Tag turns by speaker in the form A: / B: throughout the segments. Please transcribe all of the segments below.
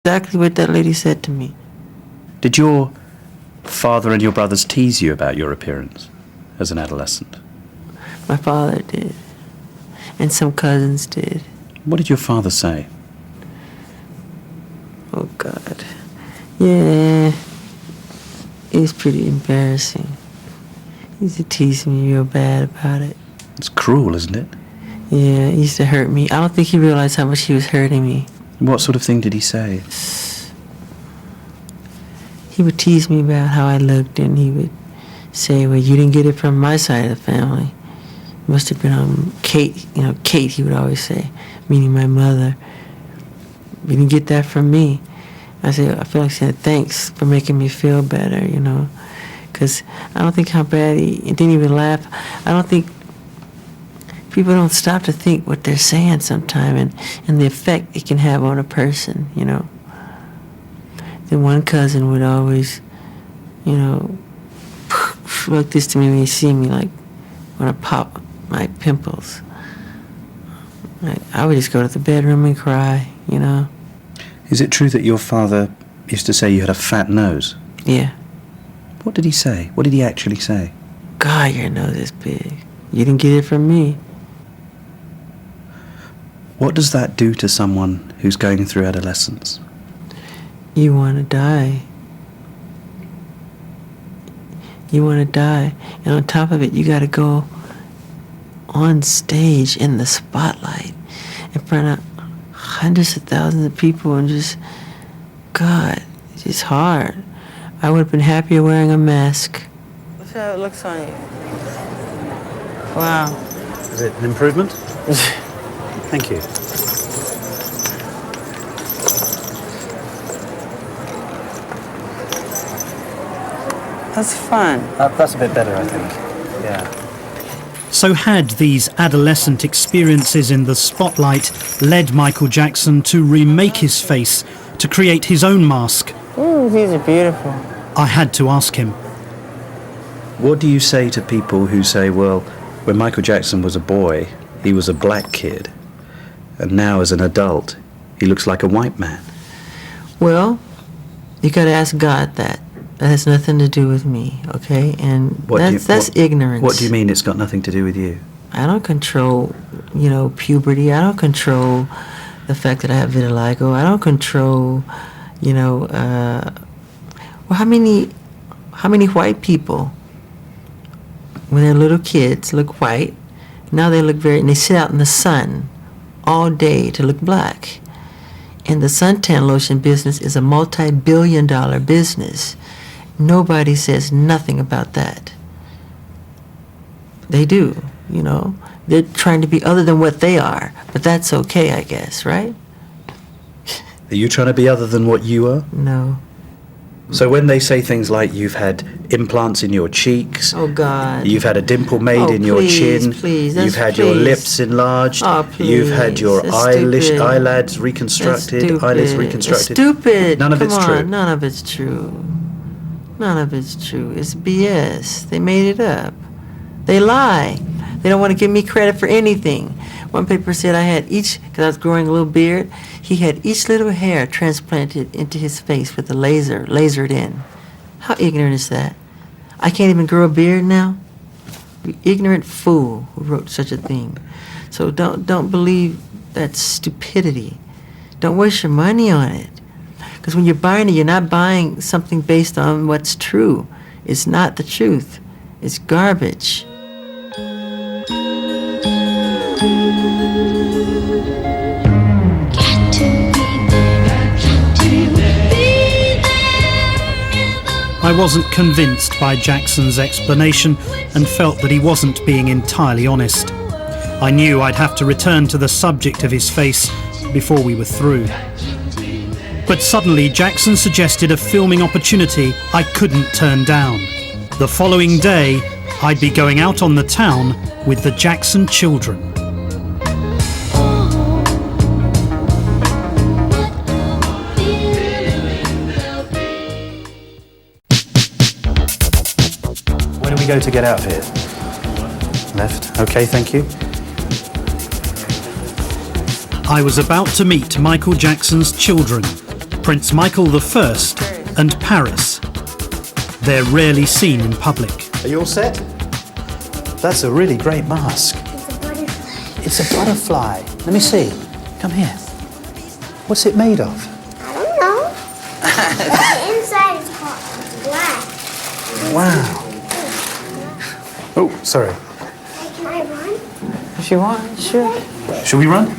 A: Exactly what that lady said to me.
B: Did your father and your brothers tease you about your appearance as an adolescent?
A: My father did. And some cousins did.
B: What did your father say?
A: Oh, God. Yeah. It's pretty embarrassing. He used to tease me real bad about it.
B: It's cruel, isn't it?
A: Yeah, he used to hurt me. I don't think he realized how much he was hurting me.
B: What sort of thing did he say?
A: He would tease me about how I looked, and he would say, well, you didn't get it from my side of the family. It must have been Kate, Kate, he would always say, meaning my mother. You didn't get that from me. I feel like saying thanks for making me feel better, because I don't think how bad he didn't even laugh. I don't think people don't stop to think what they're saying sometimes and the effect it can have on a person, Then one cousin would always, like this to me when he see me, like when I pop my pimples. I would just go to the bedroom and cry,
B: Is it true that your father used to say you had a fat nose?
A: Yeah.
B: What did he say? What did he actually say?
A: God, your nose is big. You didn't get it from me.
B: What does that do to someone who's going through adolescence?
A: You want to die. You want to die. And on top of it, you got to go on stage in the spotlight in front of hundreds of thousands of people and just, God, it's just hard. I would have been happier wearing a mask. Look how it looks on you. Wow.
B: Is it an improvement? Thank you.
A: That's fun.
B: That's a bit better, I think. Yeah.
C: So had these adolescent experiences in the spotlight led Michael Jackson to remake his face, to create his own mask?
A: Ooh, these are beautiful.
C: I had to ask him.
B: What do you say to people who say, well, when Michael Jackson was a boy, he was a black kid, and now as an adult, he looks like a white man?
A: Well, you got to ask God that. That has nothing to do with me, okay? And that's ignorance.
B: What do you mean it's got nothing to do with you?
A: I don't control, puberty. I don't control the fact that I have vitiligo. I don't control, how many white people, when they're little kids, look white. Now they look and they sit out in the sun all day to look black. And the suntan lotion business is a multi-billion-dollar business. Nobody says nothing about that. They do, They're trying to be other than what they are, but that's okay, I guess, right?
B: Are you trying to be other than what you are?
A: No.
B: So when they say things like you've had implants in your cheeks,
A: oh God,
B: you've had a dimple made in your chin, you've had your lips enlarged, you've had your eyelids reconstructed,
A: It's stupid.
B: None of it's true.
A: None of it's true. None of it's true. It's BS. They made it up. They lie. They don't want to give me credit for anything. One paper said I had because I was growing a little beard, he had each little hair transplanted into his face with a lasered in. How ignorant is that? I can't even grow a beard now? You ignorant fool who wrote such a thing. So don't believe that stupidity. Don't waste your money on it. Because when you're buying it, you're not buying something based on what's true. It's not the truth. It's garbage.
C: I wasn't convinced by Jackson's explanation and felt that he wasn't being entirely honest. I knew I'd have to return to the subject of his face before we were through. But suddenly Jackson suggested a filming opportunity I couldn't turn down. The following day, I'd be going out on the town with the Jackson children.
B: Where do we go to get out of here? Left. Okay, thank you.
C: I was about to meet Michael Jackson's children, Prince Michael I and Paris. They're rarely seen in public.
B: Are you all set? That's a really great mask.
D: It's a butterfly.
B: It's a butterfly. Let me see. Come here. What's it made of?
D: I don't know. The inside is hot. Black.
B: Wow. Oh, sorry.
D: Hey, can I run?
A: If you want, sure.
B: Should we run?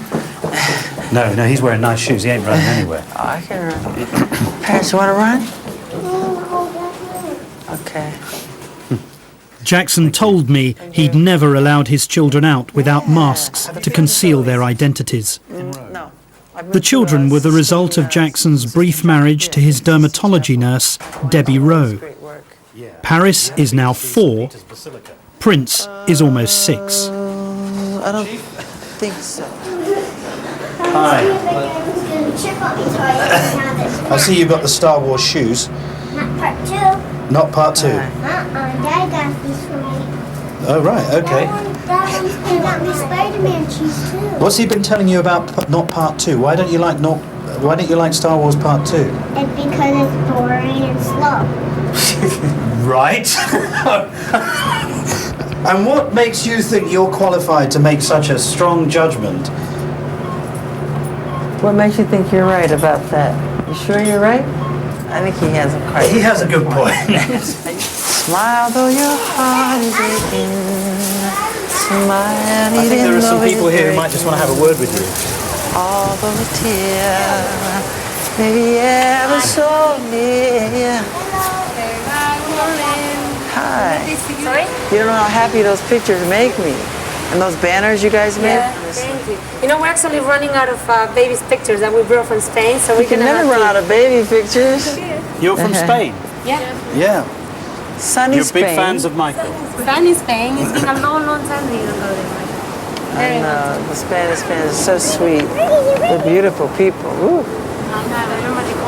B: No, he's wearing nice shoes. He ain't running anywhere.
A: Oh, I can run. Paris, you want to run? Okay.
C: Jackson told me he'd never allowed his children out without masks to conceal their identities.
A: No.
C: The children were the result of Jackson's brief marriage to his dermatology nurse, Debbie Rowe. Paris is now 4. Prince is almost 6.
A: I don't think so.
B: Hi. I see you've got the Star Wars shoes.
D: Not part 2.
B: Not part 2.
D: Dad got these for me.
B: Oh, right, okay.
D: That one's got me Spider-Man shoes too.
B: What's he been telling you about not part 2? Why don't you like Star Wars Part 2?
D: It's because it's boring and slow.
B: Right. And what makes you think you're qualified to make such a strong judgment?
A: What makes you think you're right about that? You sure you're right? I think he has a quite.
B: He has a good point.
A: Smile though your heart is aching. Smile.
B: I think there are some people here who might just want to have a word with you.
A: Although the tear may be ever so near. Hi.
E: Sorry?
A: You don't know how happy those pictures make me. And those banners you guys made?
E: Yeah, thank you. You know, we're actually running out of baby's pictures that we brought from Spain, so
A: We
E: we're
A: can
E: gonna
A: never
E: have
A: run
E: to...
A: out of baby pictures.
B: You're from Spain?
E: Yeah.
B: Yeah.
A: Sunny
B: You're
A: Spain.
B: big fans of Michael?
E: Spain is Spain. It's been a long, long time we don't go there.
A: I know. The Spanish fans are so sweet. They're beautiful people. Ooh,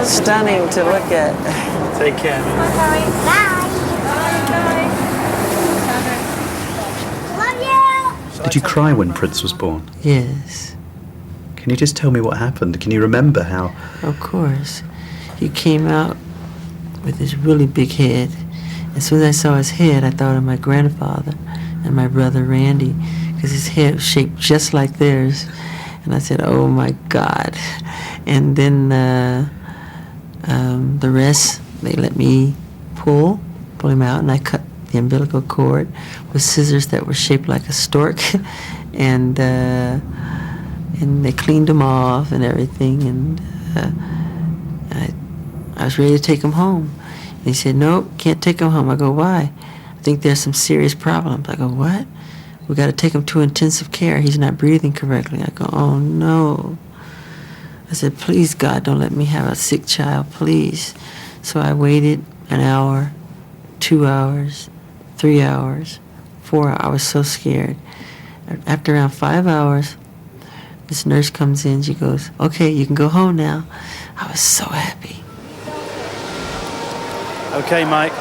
A: stunning to look at.
B: Take care. Did you cry when Prince was born?
A: Yes,
B: Can you just tell me what happened? Can you remember how?
A: of course. He came out with this really big head. As soon as I saw his head, I thought of my grandfather and my brother Randy, because his head was shaped just like theirs. And I said, oh my God. And then the rest, they let me pull him out, and I cut the umbilical cord with scissors that were shaped like a stork. And they cleaned him off and everything. And I was ready to take him home. And he said, nope, can't take him home. I go, why? I think there's some serious problems. I go, what? We got to take him to intensive care. He's not breathing correctly. I go, oh no. I said, please God, don't let me have a sick child, please. So I waited an hour, 2 hours, 3 hours, 4 hours. I was so scared. After around 5 hours, this nurse comes in. She goes, okay, you can go home now. I was so happy.
B: Okay, Mike.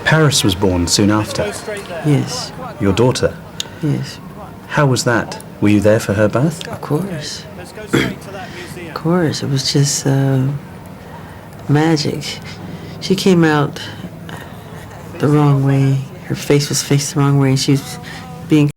B: Paris was born soon after.
A: Yes,
B: Your daughter.
A: yes,
B: How was that? Were you there for her birth?
A: of course. Of course, it was just magic. She came out the wrong way. Her face was faced the wrong way. She was being